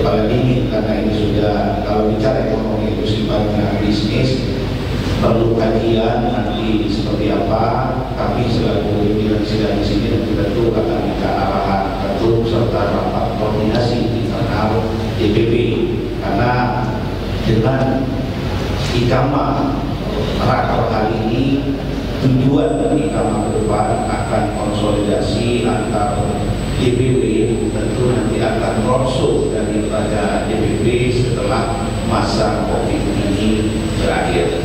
kepala dingin, karena ini sudah, kalau bicara ekonomi itu sifatnya bisnis, perlu kajian nanti seperti apa. Tapi selaku pimpinan sidang di sini tentu akan minta arahan ketum serta rapat koordinasi internal DPP, karena dengan ikama rakor kali ini tujuan ikama ke depan akan konsolidasi antar DPW. Tentu nanti akan roadshow daripada DPP setelah masa COVID ini berakhir.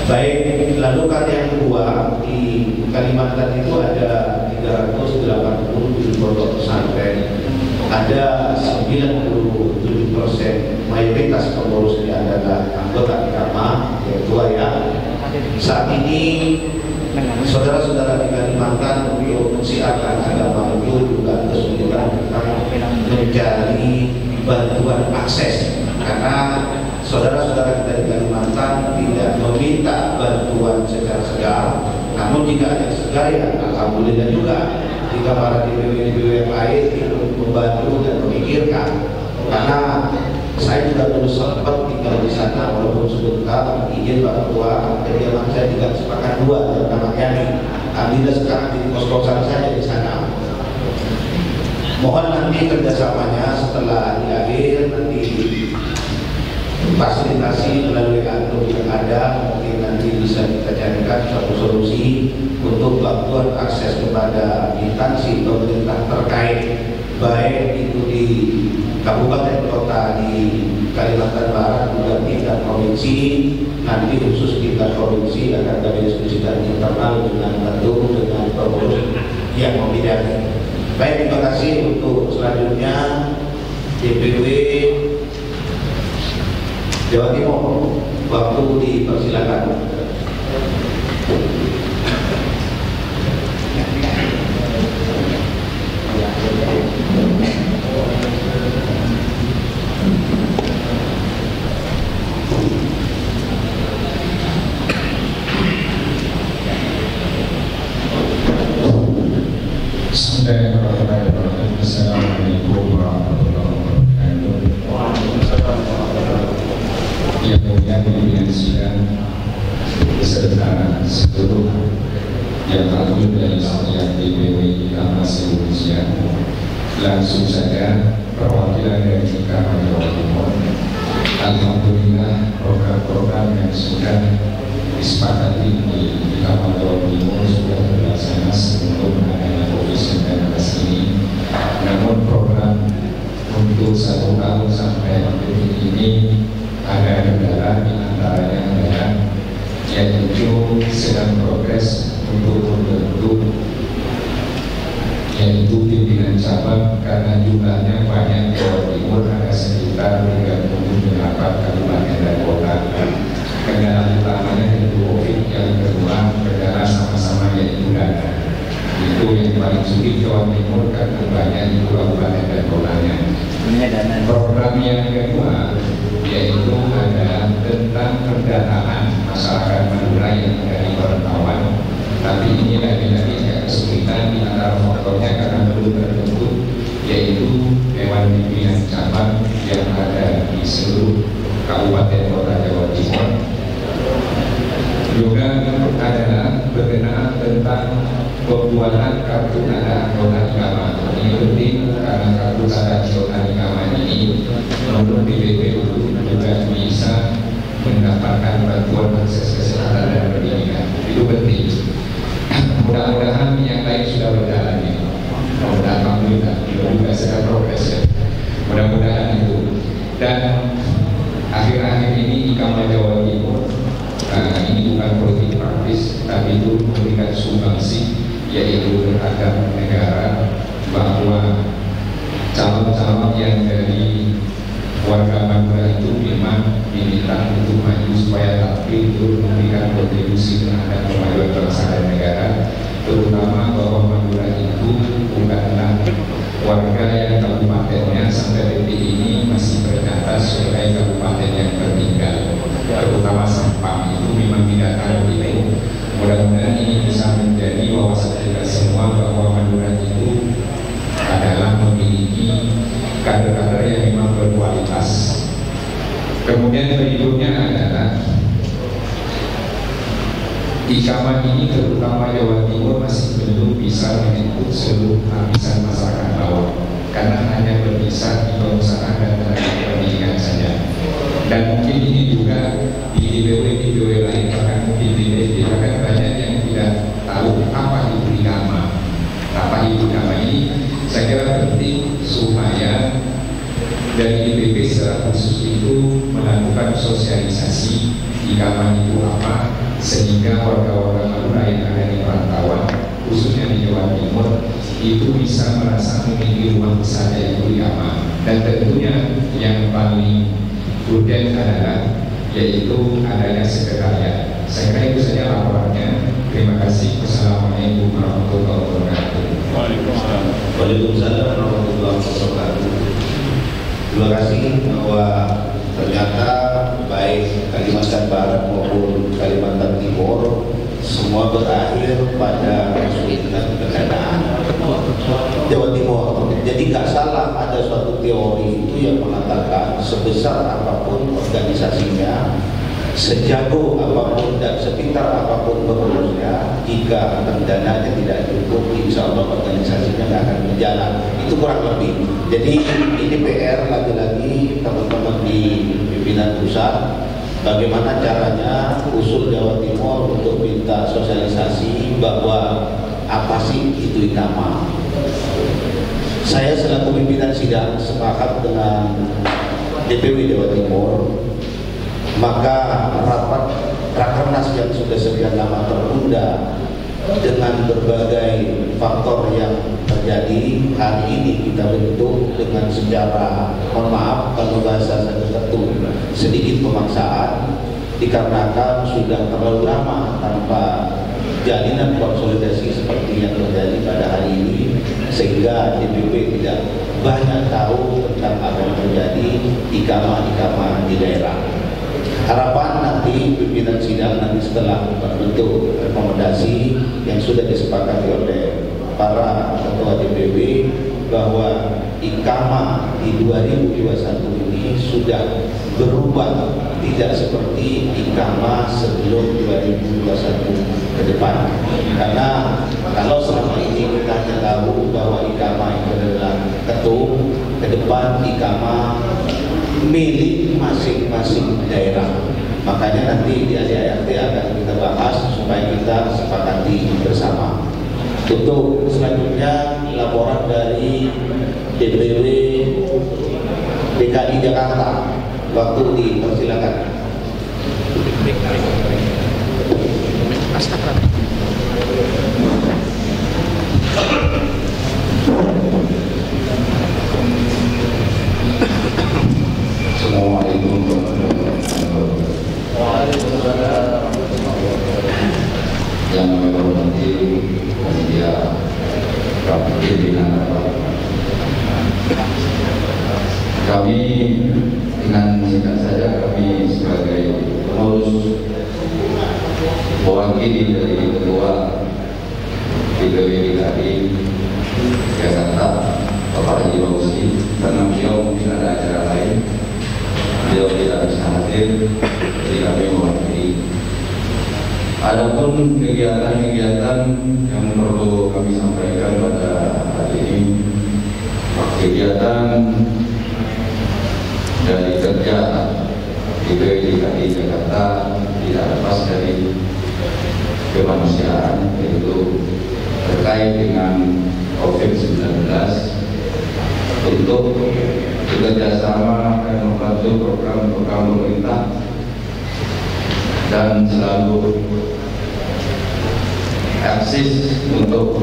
Baik, lalu kata yang kedua, di Kalimantan itu ada 387 pondok pesantren, ada 97% mayoritas pengurusnya adalah anggota ikama, ketua ya. Saat ini saudara-saudara di Kalimantan untuk mensiarkan agama itu juga kesulitan mencari bantuan akses, karena saudara-saudara kita di Kalimantan tidak meminta bantuan secara segar, namun jika ada segar ya alhamdulillah juga. Jika para DPW yang lain ikut membantu dan memikirkan, karena saya juga dulu sempat tinggal di sana walaupun sebentar, izin Pak Ketua, kediaman saya tidak sepakat dua namanya nih. Alhamdulillah sekarang di kos-kosan saya di sana. Mohon nanti kerjasamanya setelah di akhir nanti fasilitasi melalui kantor yang ada, mungkin nanti bisa kita carikan suatu solusi untuk bantuan akses kepada instansi pemerintah terkait, baik itu di kabupaten kota di Kalimantan Barat juga tingkat provinsi. Nanti khusus tingkat provinsi akan kami diskusikan internal dengan tentu dengan pengurus yang membidangi. Baik, terima kasih. Untuk selanjutnya DPW Jawa Timur, waktu dipersilakan. Assalamualaikum warahmatullahi wabarakatuh. Yang mulia pimpinan sidang beserta seluruh yang hadir dari setiap DPW Ikama Indonesia, langsung saja perwakilan dari Ikama Jawa Timur. Alhamdulillah program-program yang sudah disepakati di Ikama Jawa Timur sudah terlaksana sebelum adanya COVID-19 ini. Namun program untuk 1 tahun sampai detik ini ada kendala, di antaranya adalah yaitu sedang progres untuk membentuk yaitu pimpinan cabang, karena jumlahnya banyak. Jawa Timur ada sekitar 38 kabupaten dan kota. Kendala utamanya yaitu COVID, yang kedua kendala sama-sama yaitu dana. Itu yang paling sulit Jawa Timur karena banyak itu kabupaten dan kotanya. Program yang kedua yaitu adalah tentang pendataan masyarakat Madura yang dari perantauan. Tapi ini lagi-lagi agak kesulitan di antara faktornya karena belum terbentuk yaitu Dewan Pimpinan Cabang yang ada di seluruh kabupaten kota Jawa Timur. Juga adalah berkenaan tentang pembuatan kartu tanda anggota ikama. Ini penting karena kartu tanda anggota ikama ini menurut DPP juga bisa mendapatkan bantuan akses kesehatan dan pendidikan. Itu penting. Mudah-mudahan yang lain sudah berjalan ini. Alhamdulillah, juga sedang progres ya. Mudah-mudahan itu. Dan akhir-akhir ini Ikama Jawa Timur ini bukan politik praktis, tapi itu memberikan sumbangsi yaitu terhadap negara, bahwa calon-calon yang dari warga Madura itu memang diminta untuk maju supaya tampil untuk memberikan kontribusi terhadap kemajuan bangsa dan negara, terutama bahwa Madura itu bukanlah warga yang kabupatennya sampai detik ini masih tercatat sebagai kabupaten yang tertinggal, terutama Sampang itu memang tidak tahu itu. Mudah-mudahan ini bisa menjadi wawasan kita semua bahwa Madura itu adalah memiliki kader-kader yang memang berkualitas. Kemudian berikutnya adalah Ikama ini terutama Jawa Timur masih belum bisa menyentuh seluruh lapisan masyarakat bawah, karena hanya berkisar di perusahaan dan tenaga pendidikan saja. Dan mungkin ini juga di DPW lain, bahkan mungkin di DPW bahkan banyak yang tidak tahu apa itu Ikama. Apa itu Ikama ini? Saya kira penting supaya dari DPW secara khusus itu melakukan sosialisasi Ikama itu apa, sehingga warga-warga Madura yang ada di perantauan khususnya di Jawa Timur itu bisa merasa memiliki rumah saja itu Ikama. Dan tentunya yang paling prudent adalah yaitu adanya sekretariat. Saya kira itu saja laporannya. Terima kasih. Wassalamualaikum warahmatullahi wabarakatuh. Waalaikumsalam warahmatullahi wabarakatuh. Terima kasih bahwa ternyata baik Kalimantan Barat maupun Kalimantan Timur semua berakhir pada kesulitan pendanaan. Jawa Timur. Jadi nggak salah ada suatu teori itu yang mengatakan sebesar apapun organisasinya, sejago apapun dan sepintar apapun pengurusnya, jika dananya tidak cukup, insya Allah organisasinya nggak akan berjalan. Itu kurang lebih. Jadi ini PR lagi-lagi teman-teman di pimpinan pusat, bagaimana caranya usul Jawa Timur untuk minta sosialisasi bahwa apa sih itu Ikama. Saya selaku pimpinan sidang sepakat dengan DPW Jawa Timur, maka rapat Rakernas yang sudah sekian lama tertunda dengan berbagai faktor yang terjadi, hari ini kita bentuk dengan secara, mohon maaf kalau bahasa saya tertentu, sedikit pemaksaan, dikarenakan sudah terlalu lama tanpa jalinan konsolidasi seperti yang terjadi pada hari ini, sehingga DPW tidak banyak tahu tentang apa yang terjadi Ikama di daerah. Harapan nanti pimpinan sidang nanti setelah membentuk rekomendasi yang sudah disepakati oleh para ketua DPW bahwa Ikama di 2021 ini sudah berubah, tidak seperti Ikama sebelum 2021 ke depan. Karena kalau selama ini kita hanya tahu bahwa Ikama itu adalah ketum, ke depan Ikama milik masing-masing daerah. Makanya nanti di ADART akan kita bahas supaya kita sepakati bersama. Untuk selanjutnya laporan dari DPW DKI Jakarta, waktu dipersilakan. Assalamualaikum warahmatullahi wabarakatuh. Yang kami hormati panitia pimpinan rapat, kami dengan singkat saja, kami sebagai pengurus mewakili dari ketua DPW DKI Jakarta Bapak Haji Bausi, karena beliau mungkin ada acara lain, beliau tidak bisa hadir, jadi kami mewakili. Adapun kegiatan-kegiatan yang perlu kami sampaikan pada hari ini, kegiatan dari kerja DPW DKI Jakarta tidak lepas dari kemanusiaan, yaitu terkait dengan COVID-19, untuk bekerjasama dan membantu program-program pemerintah dan selalu eksis untuk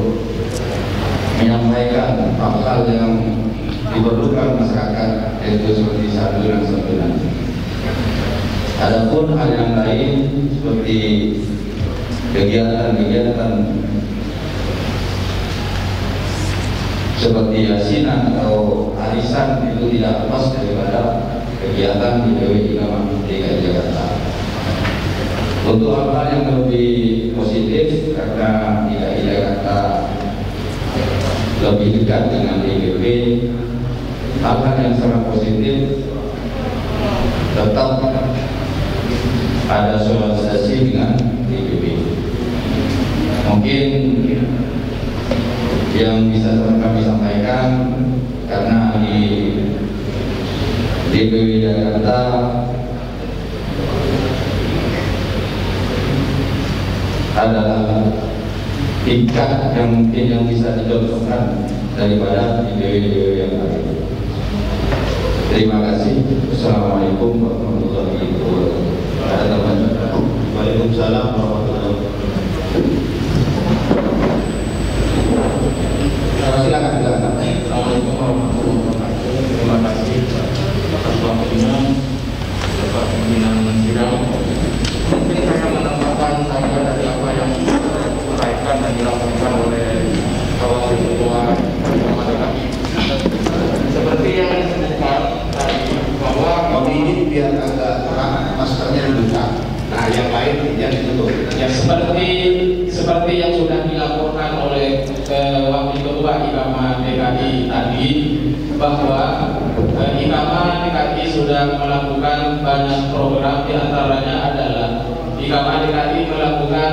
menyampaikan hal-hal yang diperlukan masyarakat, yaitu seperti santunan. Adapun hal yang lain seperti kegiatan-kegiatan seperti yasinan atau arisan, itu tidak lepas daripada kegiatan di DPW DKI Jakarta. Untuk hal-hal yang lebih positif, karena DKI Jakarta lebih dekat dengan DPW, hal-hal yang sangat positif, tetap ada sosialisasi dengan DPP. Mungkin yang bisa kami sampaikan, karena di DPW Jakarta adalah tingkat yang mungkin yang bisa dicontohkan daripada DPW yang lain. Terima kasih. Assalamualaikum warahmatullahi wabarakatuh. Waalaikumsalam warahmatullahi wabarakatuh. Silakan. Assalamualaikum warahmatullahi wabarakatuh. Terima kasih atas waktunya, Bapak Pimpinan Sidang. Mungkin saya menambahkan saja dari apa yang disampaikan dan dilakukan oleh Wakil Ketua Mahkamah DKI. Seperti yang disebutkan tadi bahwa ini biar agak terang, maskernya dibuka. Nah, yang lain yang ditutup. ya seperti yang sudah dilaporkan oleh Wakil Ketua IKAMA DKI tadi, bahwa IKAMA DKI sudah melakukan banyak program, diantaranya adalah IKAMA DKI melakukan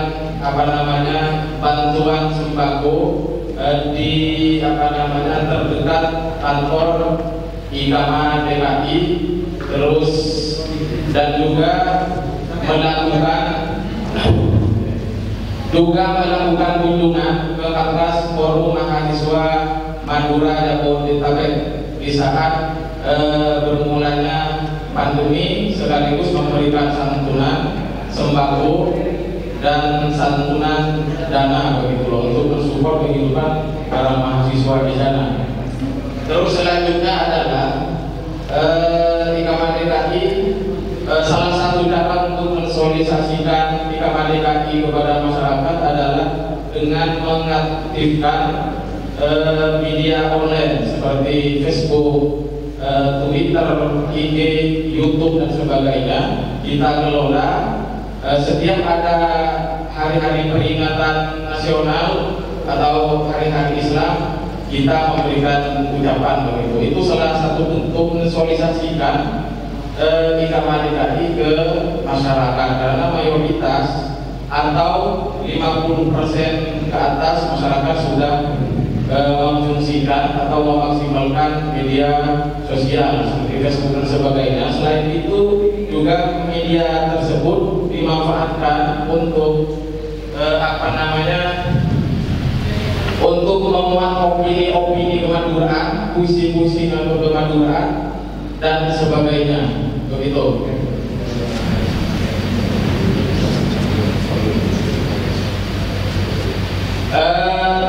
bantuan sembako di terdekat kantor IKAMA DKI, terus dan juga melakukan kunjungan ke Kapras Forum Mahasiswa Madura Jabodetabek di saat bermulanya pandemi, sekaligus memberikan santunan sembako dan santunan dana begitu loh, untuk mensupport kehidupan para mahasiswa di sana. Terus selanjutnya adalah IKAMA DKI salah satu cara untuk mensosialisasikan IKAMA DKI kepada masyarakat adalah dengan mengaktifkan media online seperti Facebook, Twitter, IG, YouTube dan sebagainya. Kita kelola setiap ada hari-hari peringatan nasional atau hari-hari Islam, kita memberikan ucapan begitu. Itu salah satu bentuk mensosialisasikan IKAMA DKI ke masyarakat, karena mayoritas atau 50% ke atas masyarakat sudah memfungsikan atau memaksimalkan media sosial seperti Facebook dan sebagainya. Selain itu juga media tersebut dimanfaatkan untuk untuk memuat opini-opini kemaduraan, puisi-puisi kemaduraan dan sebagainya begitu.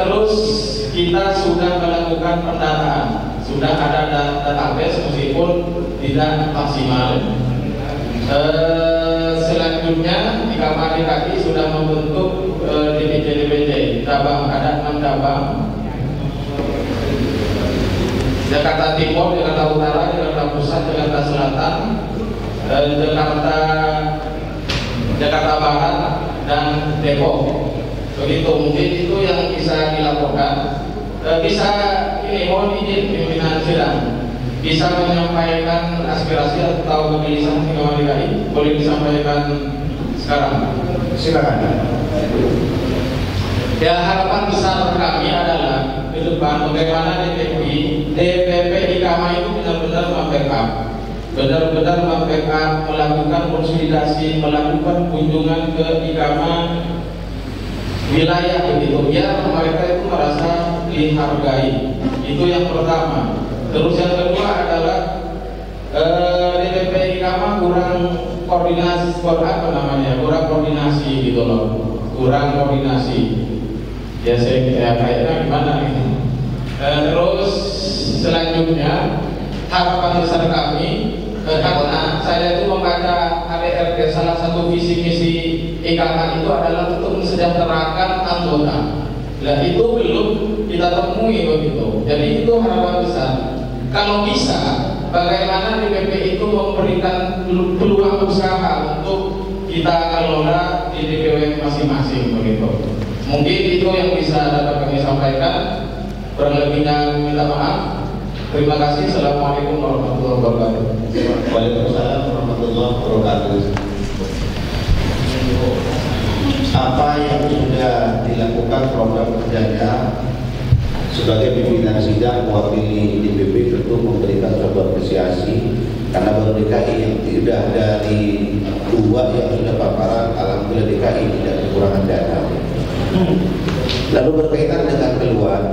Terus kita sudah melakukan pendataan, sudah ada database meskipun tidak maksimal. Selanjutnya IKAMA DKI sudah membentuk DPC cabang, ada 6 cabang: Jakarta Timur, Jakarta Utara, Jakarta Pusat, Jakarta Selatan, Jakarta Barat, dan Depok. Begitu, mungkin itu yang bisa dilaporkan. Bisa ini, mohon izin pimpinan sidang, bisa menyampaikan aspirasi atau kegelisahan IKAMA DKI, boleh disampaikan sekarang. Silakan. Ya, harapan besar kami adalah ke depan bagaimana DPP IKAMA itu benar-benar membackup, melakukan konsolidasi, melakukan kunjungan ke IKAMA wilayah begitu, biar mereka itu merasa dihargai. Itu yang pertama. Terus yang kedua adalah DPP IKAMA kurang koordinasi, kurang koordinasi gitu loh, kurang koordinasi. Ya saya kayaknya gimana ini. Terus selanjutnya harapan besar kami, karena saya itu membaca ADRT, salah satu visi misi IKAMA itu adalah untuk mensejahterakan anggota. Nah itu belum kita temui begitu. Jadi itu harapan besar. Kalau bisa, bagaimana DPP itu memberikan peluang usaha untuk kita kelola di DPW masing-masing begitu. Mungkin itu yang bisa dapat kami sampaikan. Kurang lebihnya minta maaf. Terima kasih. Assalamualaikum warahmatullahi wabarakatuh. Waalaikumsalam warahmatullahi wabarakatuh. Apa yang sudah dilakukan program kerjanya sebagai pimpinan sidang mewakili DPP tentu memberikan sebuah apresiasi karena baru DKI yang tidak dari dua yang sudah paparan, alhamdulillah DKI tidak kekurangan dana. Lalu berkaitan dengan keluhan,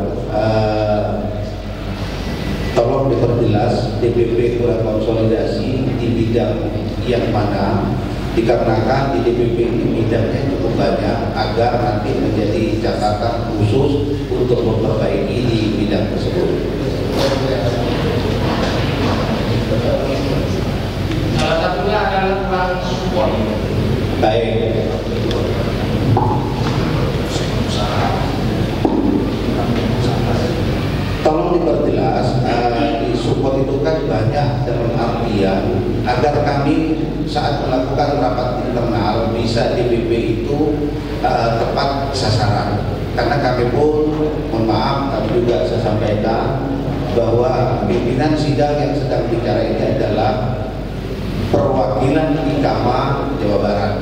tolong diperjelas DPP kurang konsolidasi di bidang yang mana, dikarenakan di DPP ini bidangnya cukup banyak agar nanti menjadi catatan khusus untuk memperbaiki di bidang tersebut. Salah satunya adalah kurang support. Baik. Tolong diperjelas, di support itu kan banyak dalam artian agar kami saat melakukan rapat internal bisa DPP itu tepat sasaran. Karena kami pun, mohon maaf, kami juga saya sampaikan bahwa pimpinan sidang yang sedang bicara ini adalah perwakilan IKAMA Jawa Barat.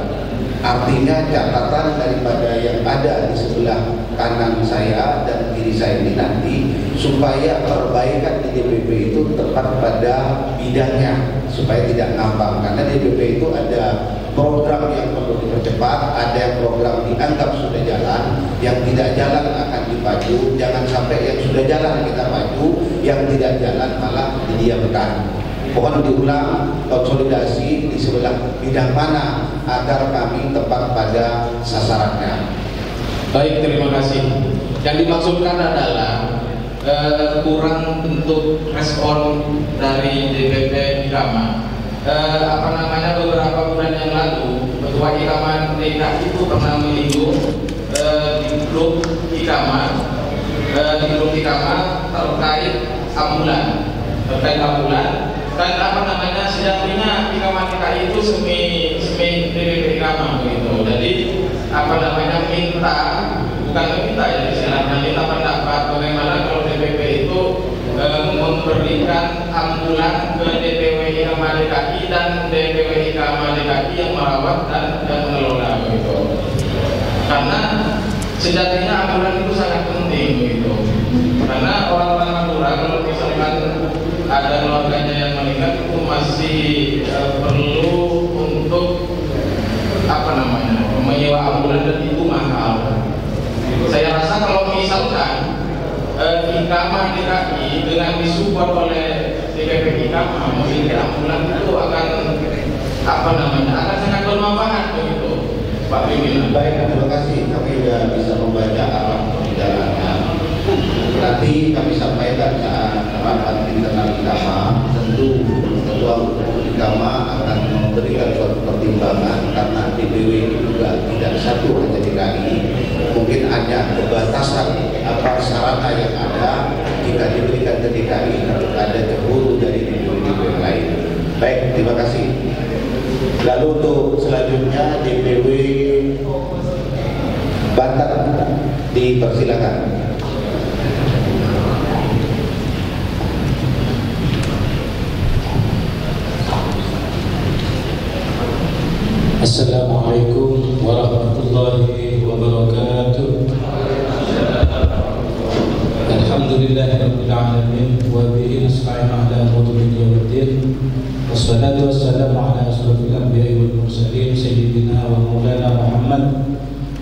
Artinya catatan daripada yang ada di sebelah kanan saya dan kiri saya ini nanti supaya perbaikan di DPP itu tepat pada bidangnya supaya tidak ngambang, karena di DPP itu ada program yang perlu dipercepat, ada yang program dianggap sudah jalan, yang tidak jalan akan dipacu. Jangan sampai yang sudah jalan kita maju, yang tidak jalan malah didiamkan. Mohon diulang konsolidasi di sebelah bidang mana agar kami tepat pada sasarannya. Baik, terima kasih. Yang dimaksudkan adalah kurang bentuk respon dari DPP IKAMA. Beberapa bulan yang lalu Ketua IKAMA DKI itu pernah menyinggung di grup IKAMA terkait ambulan, dan sejatinya IKAMA DKI itu semi DPP IKAMA begitu. Jadi minta pendapat bagaimana kalau DPP itu memberikan ambulan ke DPW IKAMA DKI dan DPW IKAMA DKI yang merawat dan mengelola begitu. Karena sejatinya ambulan itu sangat penting begitu. Karena orang-orang Madura kalau misalkan ada keluarganya yang meninggal itu masih perlu untuk menyewa ambulan, dan itu mahal. Saya rasa kalau misalkan IKAMA DKI dengan disupport oleh DPP IKAMA memiliki ambulan itu akan sangat bermanfaat begitu, Pak Pimpinan. Baik, terima kasih. Kami sudah bisa membaca arah perjalanannya. Nanti kami sampaikan saat rapat internal IKAMA. Tentu Ketua IKAMA akan memberikan suatu pertimbangan karena DPW itu juga tidak satu hanya DKI. Mungkin hanya kebatasan sarana yang ada. Jika diberikan ke DKI ada cemburu dari DPW yang lain. Baik, terima kasih. Lalu untuk selanjutnya DPW Banten dipersilakan. Assalamualaikum warahmatullahi wabarakatuh. Alhamdulillahirabbil alamin wa bihi nasta'inu ala umuri yaumiddin. Wassalatu wassalamu ala asyrofil anbiya'i wal mursalin sayyidina wa maulana Muhammad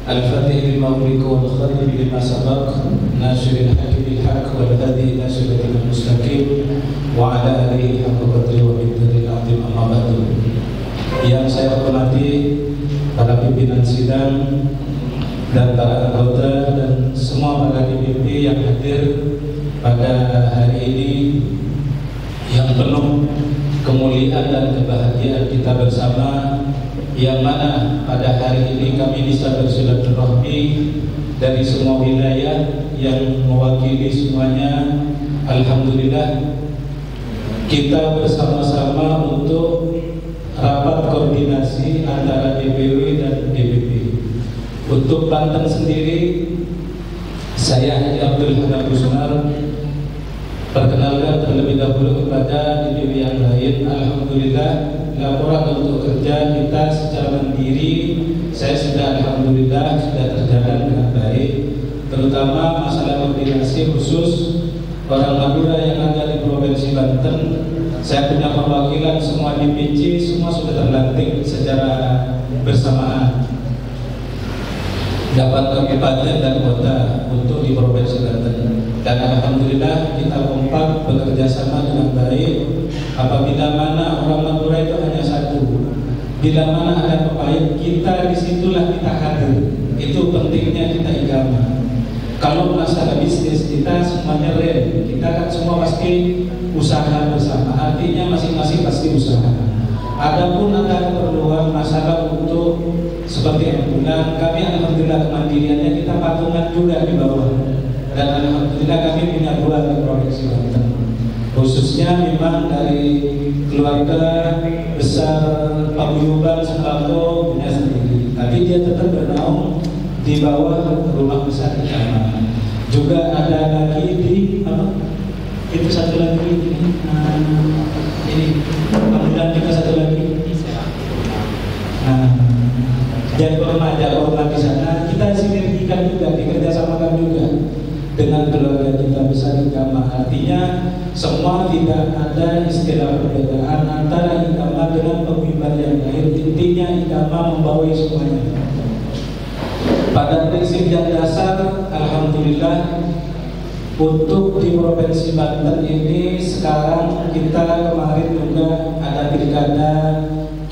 al-fatih lima ughliqa wal khatim lima sabaq nasiril haqqi bil haqq wal hadi ila siratal mustaqim wa ala alihi haqqa qadri wa miqdaril azim. Amma ba'du. Yang saya hormati para pimpinan sidang dan para anggota dan semua para DPP yang hadir pada hari ini yang penuh kemuliaan dan kebahagiaan kita bersama, yang mana pada hari ini kami bisa bersilaturahmi dari semua wilayah yang mewakili semuanya. Alhamdulillah kita bersama-sama untuk rapat koordinasi antara DPW dan DPP. Untuk Banten sendiri, saya Haji Abdul Hanab Busnar Perkenalkan terlebih dahulu kepada diri yang lain. Alhamdulillah, laporan untuk kerja kita secara mandiri saya sudah alhamdulillah sudah terjalan dengan baik. Terutama masalah koordinasi khusus orang Madura yang ada di Provinsi Banten. Saya punya perwakilan semua di PC, semua sudah terlantik secara bersamaan. Dapat kabupaten dan kota untuk di Provinsi Banten. Dan alhamdulillah kita kompak bekerja sama dengan baik. Apabila mana orang Madura itu hanya satu, bila mana ada pepayat, kita disitulah kita hadir. Itu pentingnya kita igama. Kalau masalah bisnis kita semuanya real, kita kan semua pasti usaha bersama. Artinya masing-masing pasti usaha. Adapun ada keperluan masalah untuk seperti ambulan, kami alhamdulillah kemandiriannya kita patungan juga di bawah. Dan alhamdulillah kami punya 2 di Provinsi Banten. Khususnya memang dari keluarga besar paguyuban sembako punya sendiri, tapi dia tetap bernaung di bawah rumah besar Ikama. Juga ada lagi di itu satu lagi ini ambulan kita satu lagi. Jadi orma di sana kita sinergikan juga, dikerjasamakan juga dengan keluarga kita besar Ikama. Artinya semua tidak ada istilah perbedaan antara Ikama dengan paguyuban yang lain. Intinya Ikama membawahi semuanya. Pada prinsip yang dasar, alhamdulillah untuk di Provinsi Banten ini sekarang kita kemarin juga ada pilkada.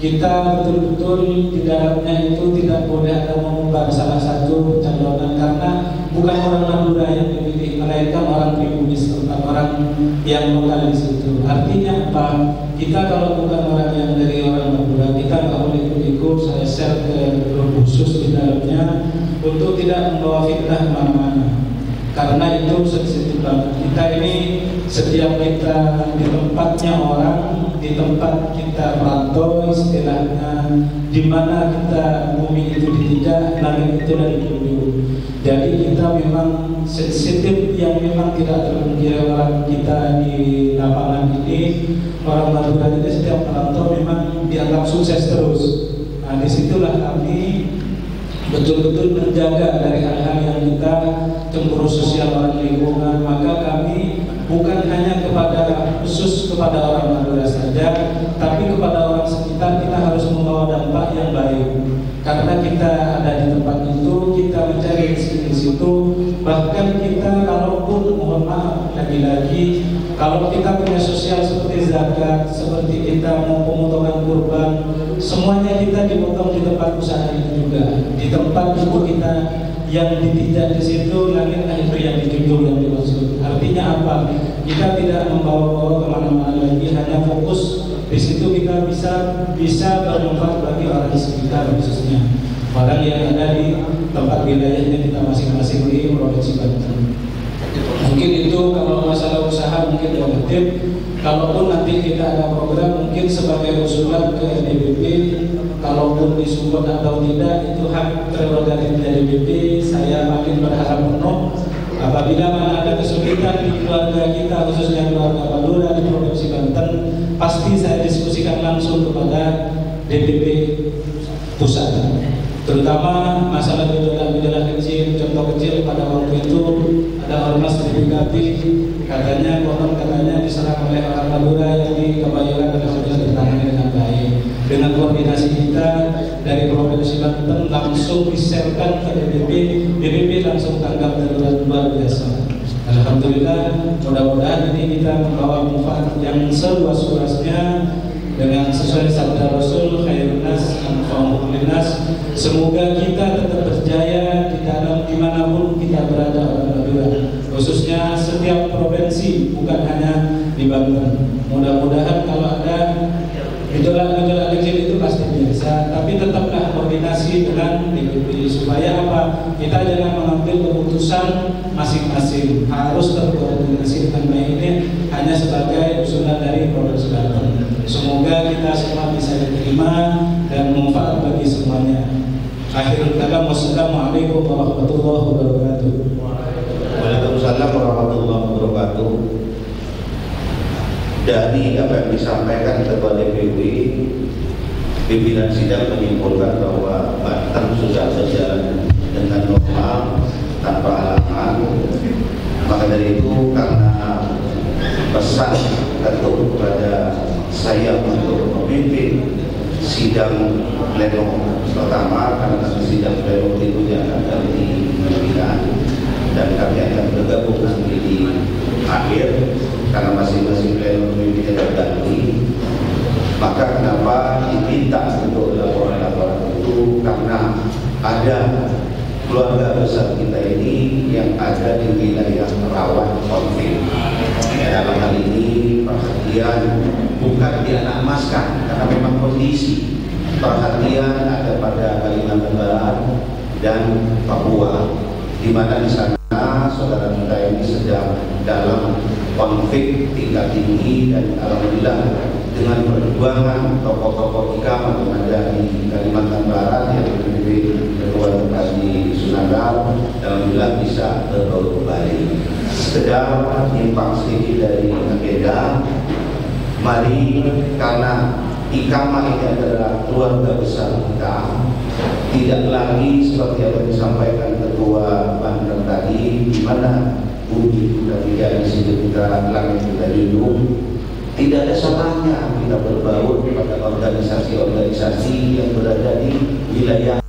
Kita betul-betul di dalamnya itu tidak boleh ada mengubah salah satu pencalonan karena bukan orang Madura yang dipilih, melainkan orang pribumi setempat, orang yang lokal di situ. Artinya apa? Kita kalau bukan orang yang dari orang Madura, kita nggak boleh ikut-ikut. Saya share ke grup khusus di dalamnya untuk tidak membawa fitnah kemana-mana. Karena itu sensitif banget. Kita ini setiap kita di tempatnya orang, di tempat kita merantau istilahnya, di mana kita bumi itu ditinjak, langit itu dari dulu. Jadi kita memang sensitif yang memang tidak terpungkiri orang kita di lapangan ini. Orang Madura ini setiap merantau memang dianggap sukses terus. Nah disitulah kami betul-betul menjaga dari hal-hal yang kita cemburu sosial orang lingkungan. Maka kami bukan hanya kepada khusus kepada orang Madura saja, tapi kepada orang sekitar kita harus membawa dampak yang baik. Karena kita ada di tempat itu, kita mencari rezeki di situ. Bahkan kita kalaupun mohon maaf lagi-lagi, kalau kita punya sosial seperti zakat, seperti kita mau pemotongan kurban, semuanya kita dipotong di tempat usaha itu juga, di tempat ibu kita yang ditinjak di situ, langitlah itu yang ditunjuk yang dimaksud. Artinya apa? Kita tidak membawa-bawa kemana-mana lagi, hanya fokus di situ. Kita bisa bermanfaat bagi orang di sekitar, khususnya orang yang ada di tempat wilayahnya kita masing-masing di Provinsi Banten. Mungkin itu kalau masalah usaha mungkin relatif. Kalaupun nanti kita ada program mungkin sebagai usulan ke DBP, kalaupun disupport atau tidak itu hak prerogatif dari DBP. Saya makin berharap penuh apabila mana ada kesulitan di keluarga kita, khususnya keluarga Madura di Provinsi Banten, pasti saya diskusikan langsung kepada DPP pusat. Terutama masalah gejala kecil, contoh kecil pada waktu itu ada ormas sertifikasi katanya diserang oleh orang Madura yang di Kebayoran dan sudah ditangani dengan baik. Dengan koordinasi kita dari Provinsi Banten langsung diserahkan ke DPP langsung tanggap darurat luar biasa. Alhamdulillah, mudah-mudahan ini kita membawa manfaat yang seluas-luasnya dengan sesuai sabda Rasul, khairun nas anfa'uhum linnas. Semoga kita tetap berjaya di dalam dimanapun kita berada orang Madura, khususnya setiap provinsi, bukan hanya di Banten. Mudah-mudahan kalau ada gejolak-gejolak kecil itu pasti biasa, tapi tetaplah koordinasi dengan DPP supaya apa? Kita jangan mengambil keputusan masing-masing, harus terkoordinasi dengan baik. Ini hanya sebagai usulan dari Provinsi Banten. Semoga kita semua bisa diterima dan manfaat bagi semuanya. Akhirul kalam, wassalamualaikum warahmatullahi wabarakatuh. Waalaikumsalam warahmatullahi wabarakatuh. Dari apa yang disampaikan Ketua DPW, pimpinan sidang menyimpulkan bahwa Banten sudah berjalan dengan normal tanpa halangan. Maka dari itu, karena pesan ketua kepada saya untuk memimpin sidang pleno pertama, karena sidang pleno berikutnya akan kami pimpin dan kami akan bergabung nanti di akhir karena masing-masing pleno memimpinnya terganti. Maka kenapa diminta untuk laporan-laporan itu? Karena ada keluarga besar kita ini yang ada di wilayah rawan konflik. Dalam hal ini perhatian bukan dianamaskan karena memang kondisi perhatian ada pada Kalimantan Barat dan Papua, di mana di sana saudara kita ini sedang dalam konflik tingkat tinggi, dan alhamdulillah dengan perjuangan tokoh-tokoh ikamah yang ada di Kalimantan Barat yang dipimpin Ketua Bupati Sunandar, alhamdulillah bisa berbaur kembali. Sekedar nyimpang sedikit dari agenda, mari karena ikamah ini adalah keluarga besar kita, tidak lagi seperti yang disampaikan Ketua Banten tadi, di mana bumi sudah tidak di situ kita langit kita junjung. Tidak ada salahnya kita berbaur pada organisasi-organisasi yang berada di wilayah